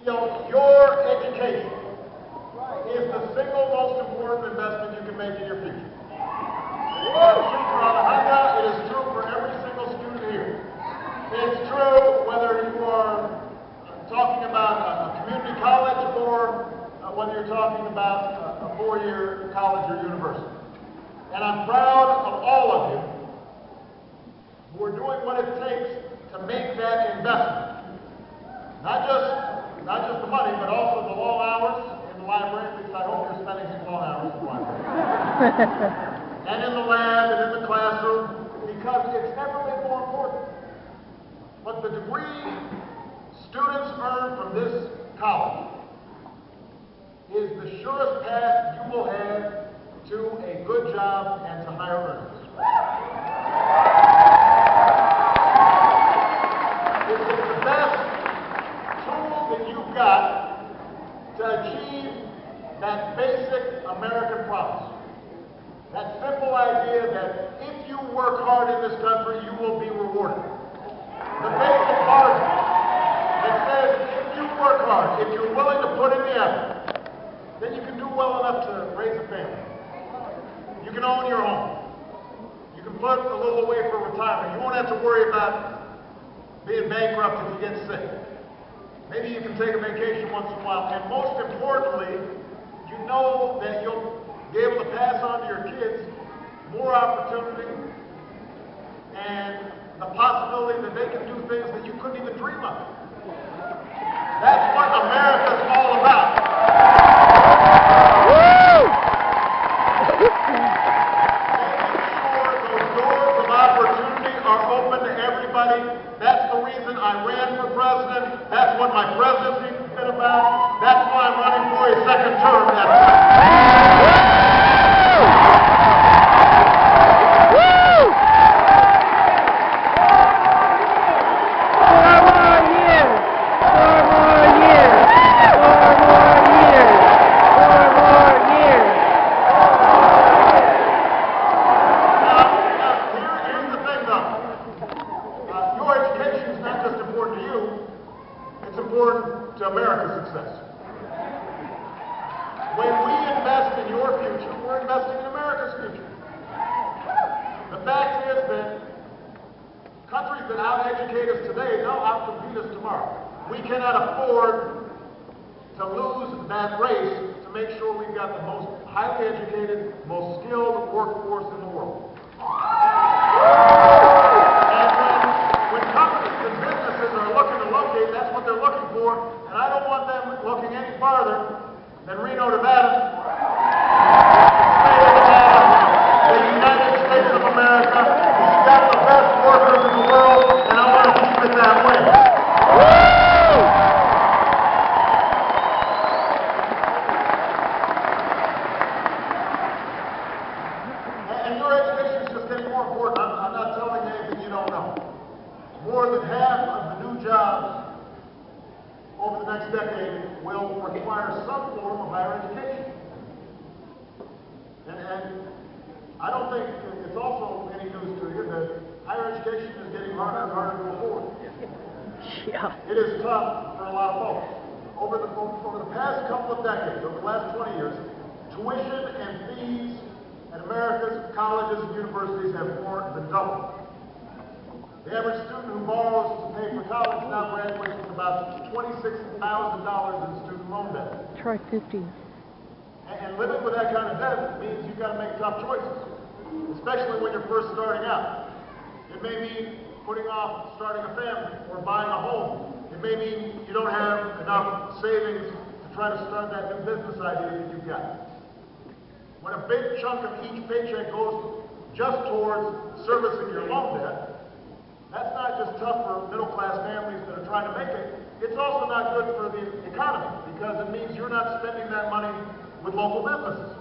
Your education is the single most important investment you can make in your future. It's true for Alejandra, it is true for every single student here. It's true whether you are talking about a community college or whether you're talking about a four-year college or university. And I'm proud of all of you who are doing what it takes to make that investment. Not just the money, but also the long hours in the library. At least I hope you're spending some long hours in the library. And in the lab and in the classroom, because it's never been more important. But the degree students earn from this college is the surest path you will have to a good job and to higher earnings. It's the best tool that you've got to achieve that basic American promise. That simple idea that if you work hard in this country, you will be rewarded. The basic bargain that says if you work hard, if you're willing to put in the effort, then you can do well enough to raise a family. You can own your home. You can put a little away for retirement. You won't have to worry about being bankrupt if you get sick. Maybe you can take a vacation once in a while. And most importantly, you know that you'll be able to pass on to your kids more opportunity and the possibility that they can do things that you couldn't even dream of. That's what America's all about. That's the reason I ran for president. That's what my presidency has been about. That's why I'm running for a second term. To America's success. When we invest in your future, we're investing in America's future. The fact is that countries that out-educate us today, they'll out-compete us tomorrow. We cannot afford to lose that race to make sure we've got the most highly educated, most skilled workforce in the world. That's what they're looking for, and I don't want them looking any farther than Reno, Nevada, the United States of America. We've got the best workers in the world, and I want to keep it that way. And your education is just getting more important. I'm not telling you anything you don't know. More than half of the new jobs over the next decade will require some form of higher education. And I don't think it's also any news to you that higher education is getting harder and harder to afford. Yeah. It is tough for a lot of folks. Over the past couple of decades, over the last 20 years, tuition and fees at America's colleges and universities have more than doubled. The average student who borrows to pay for college now graduates with about $26,000 in student loan debt. Try 50. And living with that kind of debt means you've got to make tough choices, especially when you're first starting out. It may mean putting off starting a family or buying a home. It may mean you don't have enough savings to try to start that new business idea that you've got. When a big chunk of each paycheck goes just towards servicing your loan debt, that's not just tough for middle-class families that are trying to make it. It's also not good for the economy because it means you're not spending that money with local businesses.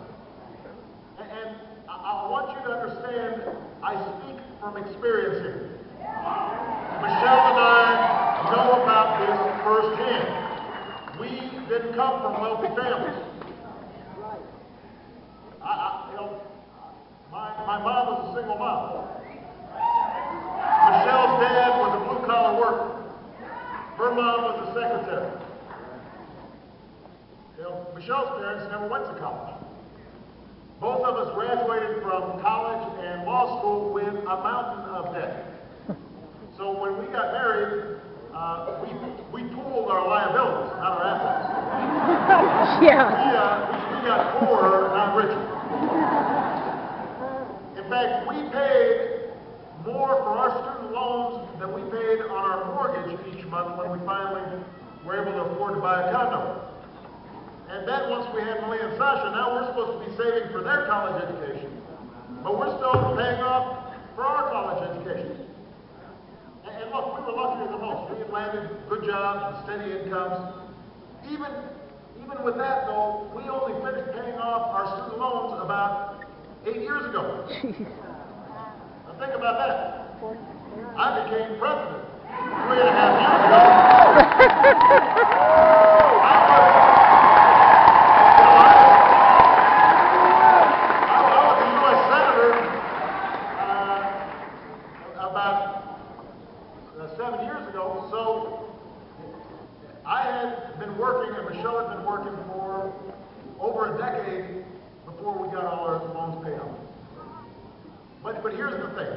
And I want you to understand, I speak from experience here. Michelle and I know about this firsthand. We didn't come from wealthy families. My mom was a single mom. Michelle's dad was a blue-collar worker. Her mom was a secretary. Michelle's parents never went to college. Both of us graduated from college and law school with a mountain of debt. So when we got married, we pooled our liabilities, not our assets. Yeah. We got poorer, not richer. In fact, we paid more for our student loans than we paid on our mortgage each month when we finally were able to afford to buy a condo. And then once we had Millie and Sasha, now we're supposed to be saving for their college education. But we're still paying off for our college education. And look, we were luckier than most. We had landed good jobs and steady incomes. Even with that, though, we only finished paying off our student loans about 8 years ago. Now think about that. I became president 3.5 years ago. I was a U.S. Senator about 7 years ago, so I had been working, and Michelle had been working for over a decade before we got all our loans paid off. But here's the thing.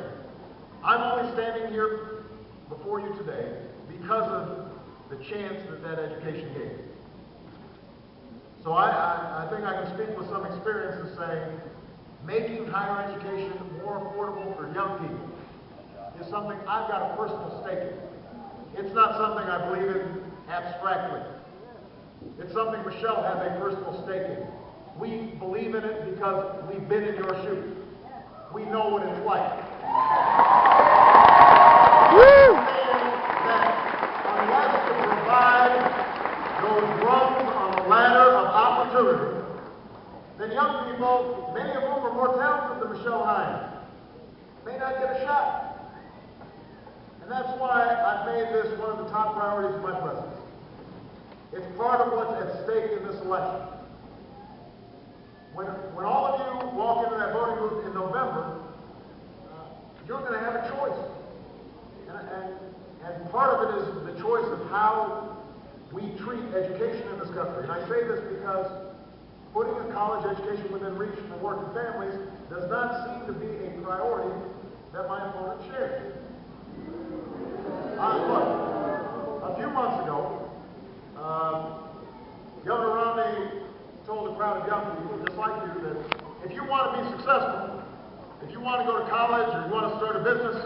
I'm only standing here before you today because of the chance that education gave me. So I think I can speak with some experience in saying making higher education more affordable for young people is something I've got a personal stake in. It's not something I believe in abstractly. It's something Michelle has a personal stake in. We believe in it because we've been in your shoes. We know what it's like. That unless you provide those rungs on the ladder of opportunity, then young people, many of whom are more talented than Michelle and I, may not get a shot. And that's why I've made this one of the top priorities of my presidency. It's part of what's at stake in this election. When all of you walk into that voting booth in November, you're going to have a choice. And part of it is the choice of how we treat education in this country. And I say this because putting a college education within reach for working families does not seem to be a priority that my opponent shares. Look, a few months ago, Governor Romney told a crowd of young people, just like you, that if you want to be successful, if you want to go to college or you want to start a business,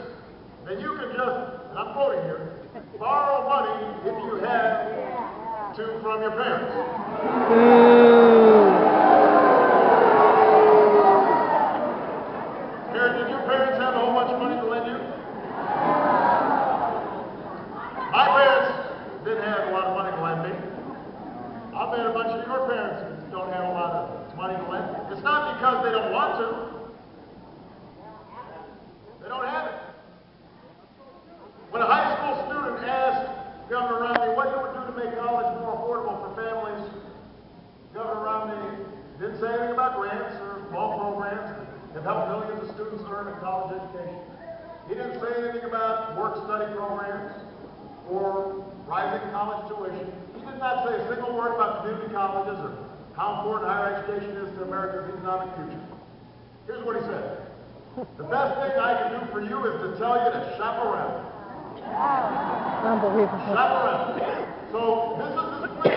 then you can just, and I'm quoting here, borrow money if you have to from your parents. Karen, did your parents have a whole bunch of money to lend you? My parents didn't have a lot of money to lend me. I bet a bunch of your parents don't have a lot of money to lend. It's not because they don't want to. They don't have it. When a high school student asked Governor Romney what he would do to make college more affordable for families, Governor Romney didn't say anything about grants or small programs that help millions of students earn a college education. He didn't say anything about work-study programs or rising college tuition. He did not say a single word about community colleges or how important higher education is to America's economic future. Here's what he said. The best thing I can do for you is to tell you to shop around. Unbelievable. Shop around. So this is his plea.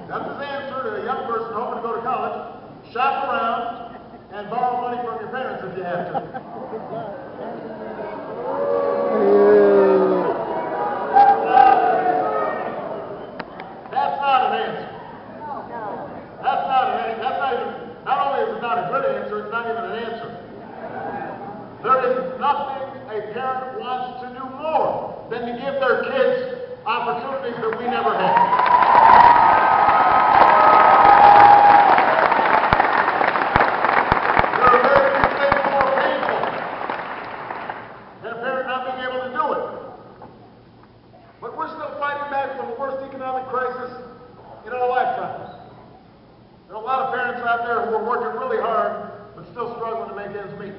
That's his answer to a young person hoping to go to college. Shop around and borrow money from your parents if you have to. That's not an answer. That's not an answer. That's not even, not only is it not a good answer, it's not even an answer. There is nothing a parent wants to do more than to give their kids opportunities that we never had. There are very few things more painful than a parent not being able to do it. But we're still fighting back from the worst economic crisis in our lifetimes. There are a lot of parents out there who are working really hard but still struggling to make ends meet.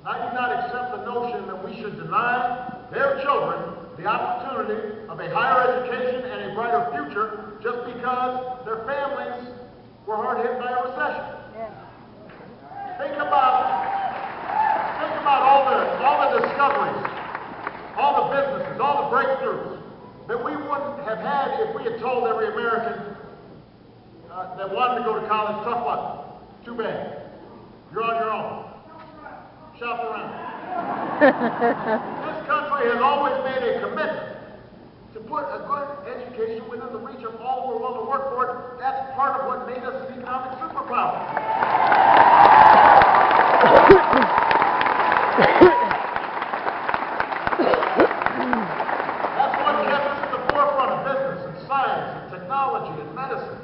I do not accept the notion that we should deny their children the opportunity of a higher education and a brighter future just because their we had told every American that wanted to go to college, tough luck. Too bad. You're on your own. Shop around. This country has always made a commitment to put a good education within the reach of all who are willing to work for it. That's part of what made us an economic superpower. That's what kept us at the forefront of business and science and technology and medicine.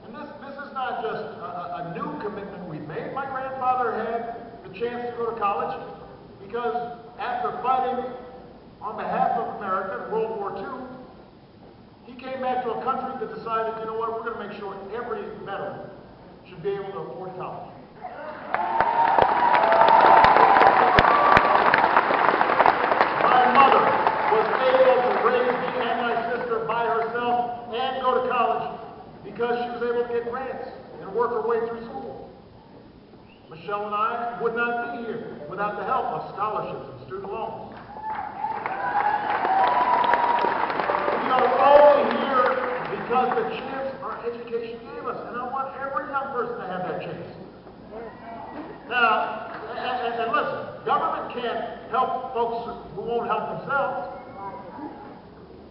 And this is not just a new commitment we've made. My grandfather had the chance to go to college because after fighting on behalf of America in World War II, he came back to a country that decided, you know what, we're going to make sure every veteran should be able to afford college. My mother was able to raise me and my sister by herself and go to college because she was able to get grants and work her way through school. Michelle and I would not be here without the help of scholarships and student loans. We are only here because the chance our education gave us, and I want every young person to have that chance. Now, and listen, government can't help folks who won't help themselves.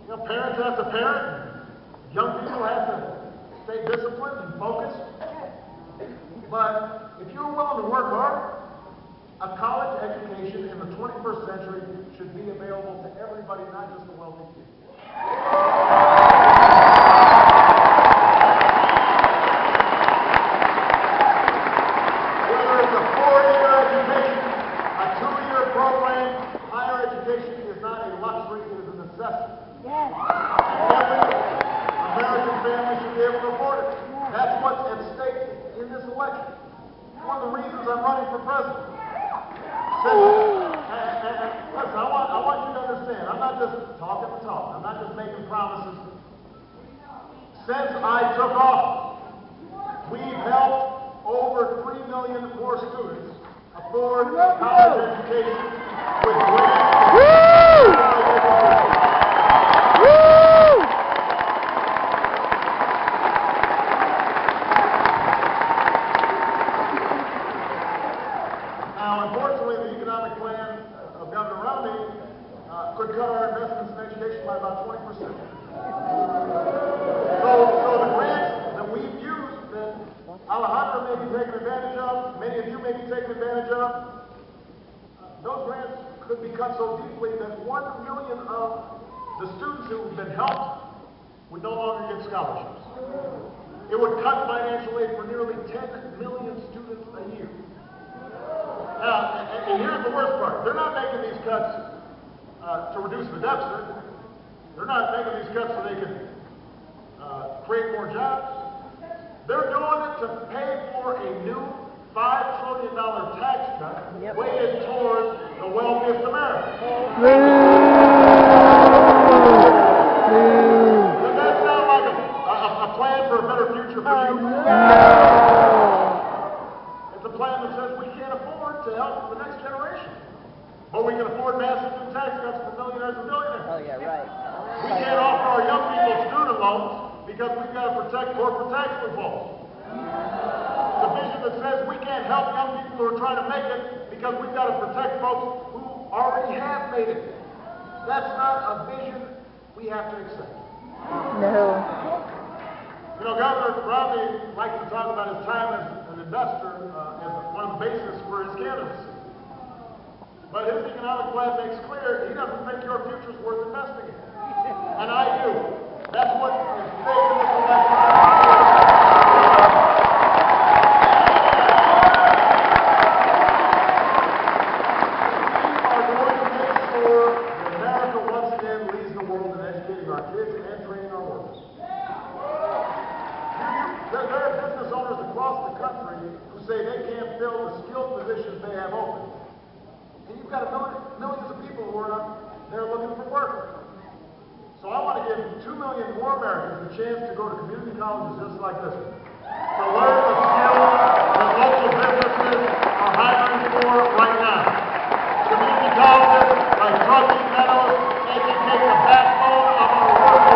You know, parents have to parent, and young people have to stay disciplined and focused. But if you're willing to work hard, a college education in the 21st century should be available to everybody, not just the wealthy people. Whether it's a 4-year education, a 2-year program, higher education is not a luxury, it is a necessity. Yes. Every American family should be able to afford it. That's what's at stake in this election. One of the reasons I'm running for president. Listen, I want you to understand, I'm not just talking the talk. I'm not just making promises. Since I took office, we've helped over 3 million more students afford college education with grants. Now, unfortunately, the economic plan of Governor Romney could cut our investments in education by about 20%. So the grants that we've used, that Alejandra may be taking advantage of, many of you may be taking advantage of, those grants could be cut so deeply that 1 million of the students who have been helped would no longer get scholarships. It would cut financial aid for nearly 10 million students a year. Now, and here's the worst part. They're not making these cuts to reduce the deficit. They're not making these cuts so they can create more jobs. They're doing it to pay for a new $5 trillion tax cut weighted towards the wealthiest Americans. Does that sound like a plan for a better future for you? It's a plan that says we can't afford to help the next generation. But we can afford massive new tax cuts for millionaires and billionaires. Oh, yeah, right. We can't offer our young people student loans because we've got to protect corporate tax loopholes. It's a vision that says we can't help young people who are trying to make it because we've got to protect folks who already have made it. That's not a vision we have to accept. No. You know, Governor Romney likes to talk about his time as an investor as one of the basis for his candidacy. But his economic plan makes clear he doesn't think your future's worth investing in. And I do. That's what's at stake in this election. We are going to make sure that America once again leads the world in educating our kids and training our workers. There are business owners across the country who say they can't fill the skilled positions they have open. And you've got millions of people who are out there looking for work. So I want to give 2 million more Americans the chance to go to community colleges just like this one, to learn the skills that local businesses are hiring for right now. Community colleges like Truckee, Meadow, educate the backbone of our workers.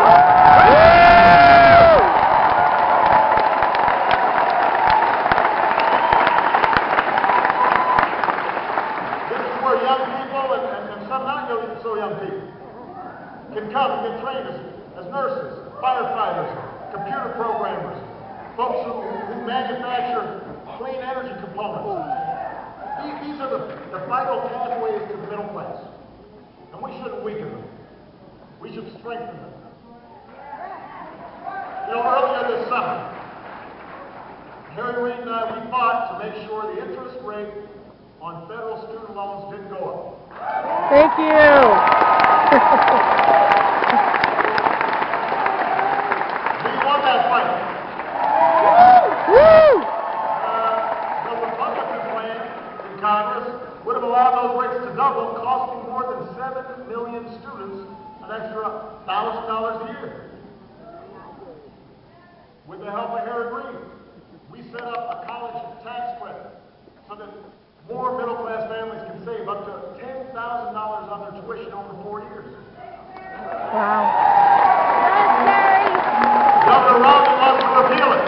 young and get trained as nurses, firefighters, computer programmers, folks who manufacture clean energy components. These are the vital pathways to the middle class. And we shouldn't weaken them. We should strengthen them. You know, earlier this summer, Harry Reid and I, we fought to make sure the interest rate on federal student loans didn't go up. Thank you. We won that fight. Woo! The Republican plan in Congress would have allowed those rates to double, costing more than 7 million students an extra $1,000 a year. With the help of Harry Reid, we set up a college tax credit so that more middle-class families can save up to $10,000 on their tuition over 4 years. Wow. Governor Romney wants to repeal it.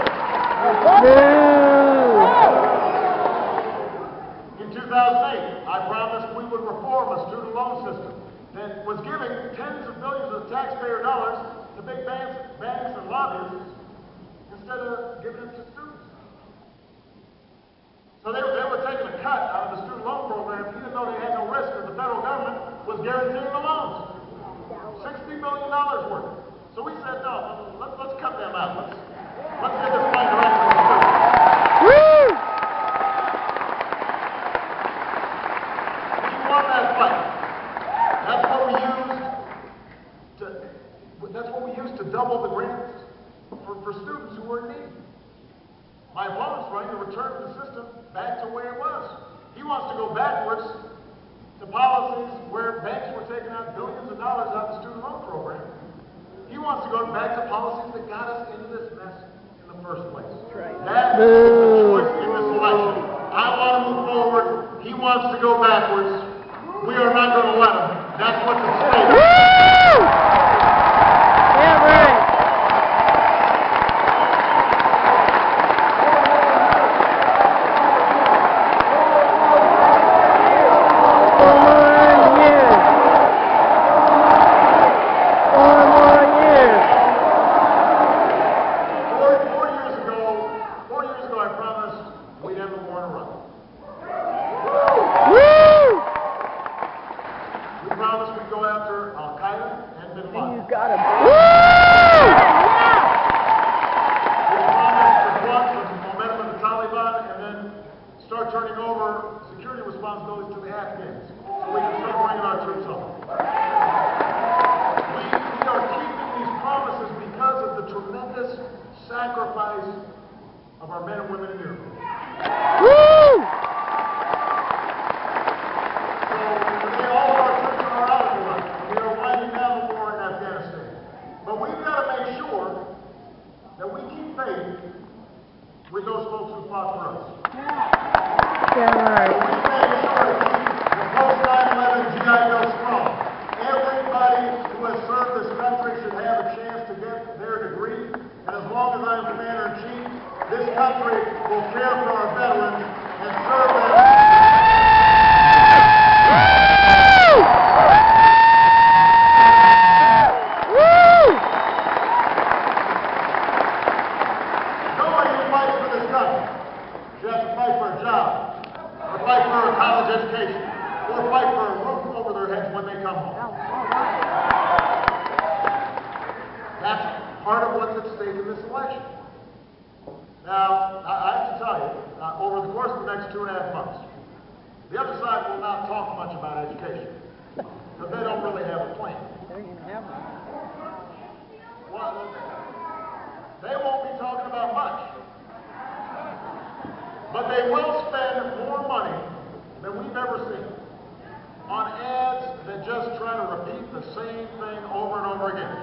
In 2008, I promised we would reform a student loan system that was giving tens of billions of taxpayer dollars to big banks and lobbyists instead of giving it to students. So they were taking a cut out of the student loan program even though they had no risk because the federal government was guaranteeing the loans. $60 billion worth. So we said, no, let's cut them out. Let's get this money directly to the students. Woo! We won that fight. That's what we used to double the grants for students who were in need. My opponent's running to return the system back to where it was. He wants to go backwards to policies where banks were taking out billions of dollars out of the student loan program. He wants to go back to policies that got us into this mess in the first place. That is the choice in this election. I want to move forward. He wants to go backwards. We are not going to let him. That's what's at stake. Yeah, right. Of our men and women in uniform. Woo! So today all of our troops are out of Iraq. We are winding down the war in Afghanistan. But we've got to make sure that we keep faith with those folks who fought for us. Yeah, right. So we make sure to keep the post-9/11 GI Bill strong. Everybody who has served this country should have a chance to get their degree. And as long as I'm Commander-in-Chief, this country will care for our veterans and serve them. Nobody who fights for this country should have to fight for a job, or fight for a college education, or fight for a roof over their heads when they come home. That's part of what's at stake in this election. Now, I have to tell you, over the course of the next 2.5 months, the other side will not talk much about education, because they don't really have a plan. Well, they won't be talking about much, but they will spend more money than we've ever seen on ads that just try to repeat the same thing over and over again.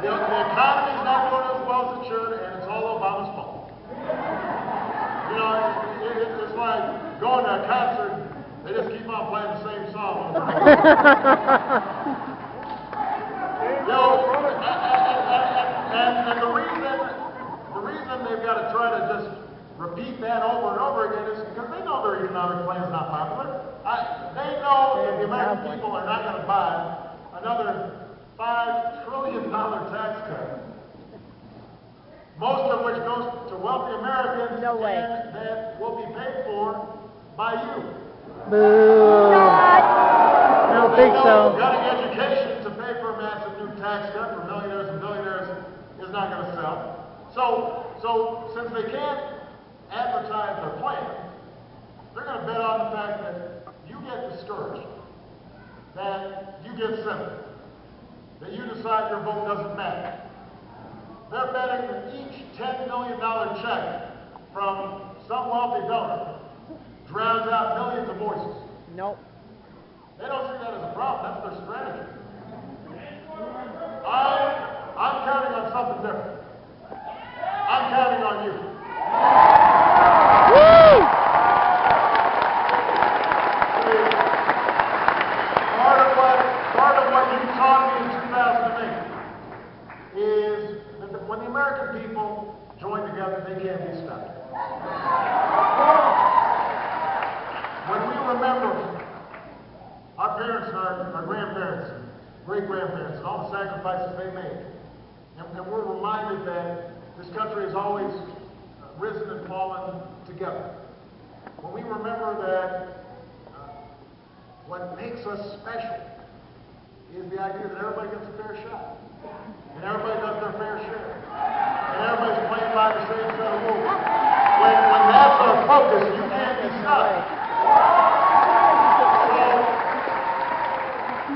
The economy's not doing as well as it should, and it's all Obama's fault. You know, it's like going to a concert, they just keep on playing the same song over and over. You know, and the reason they've got to try to just repeat that over and over again is because they know their economic plan is not popular. They know that the American people are not going to buy another $5 trillion tax cut, most of which goes to wealthy Americans, No way. and that will be paid for by you. Boo. I don't think so. Cutting education to pay for a massive new tax cut for millionaires and billionaires is not going to sell. So since they can't advertise their plan, they're going to bet on the fact that you get discouraged, that you get cynical, that you decide your vote doesn't matter. They're betting that each $10 million check from some wealthy donor drowns out millions of voices. Nope. They don't see that as a problem. That's their strategy. I'm counting on something different. I'm counting on you. Woo! Part of what you taught me in 2008 is that when the American people join together, they can't be stopped. When we remember our parents and our grandparents, great-grandparents, and all the sacrifices they made, and we're reminded that this country has always risen and fallen together. When we remember that what makes us special is the idea that everybody gets a fair shot, and everybody does their fair share, and everybody's playing by the same set of rules. When that's our focus, you can't be stopped.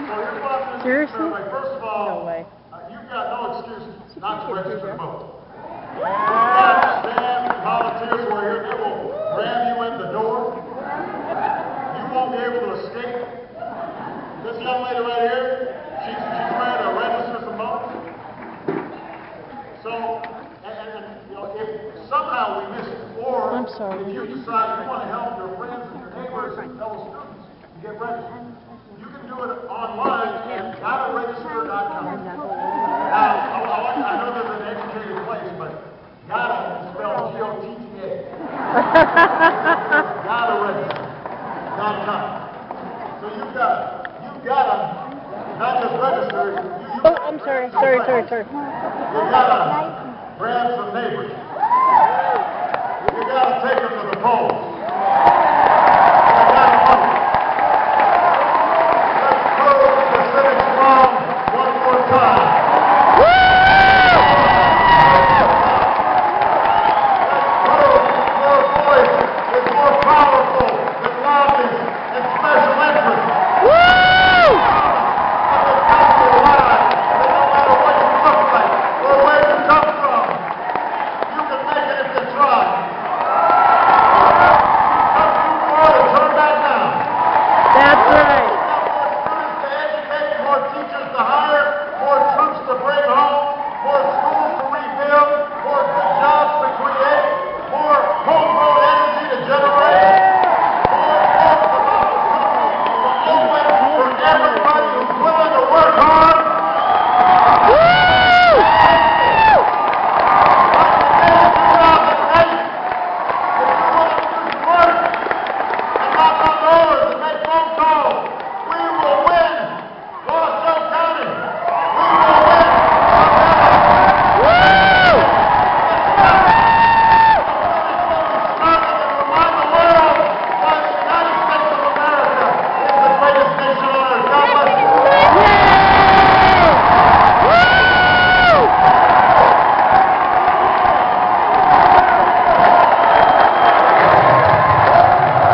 So here's what I'm going to do. Seriously? First of all, No way. You've got no excuse not to register to vote. You've got staff and volunteers who are here. They will grab you in the door. You won't be able to escape. This young lady right here, she's ready to register some votes. So, if somehow we miss it, or I'm sorry. if you decide you want to help your friends and your neighbors and fellow students to get registered, you can do it online at gottaregister.com. Now, I know there's an educated place, but gotta is spelled G-O-T-T-A. Gottaregister.com. So you've got to not just register. Oh, I'm sorry. Sorry. You've got to grab some neighbors. You got to take them to the polls.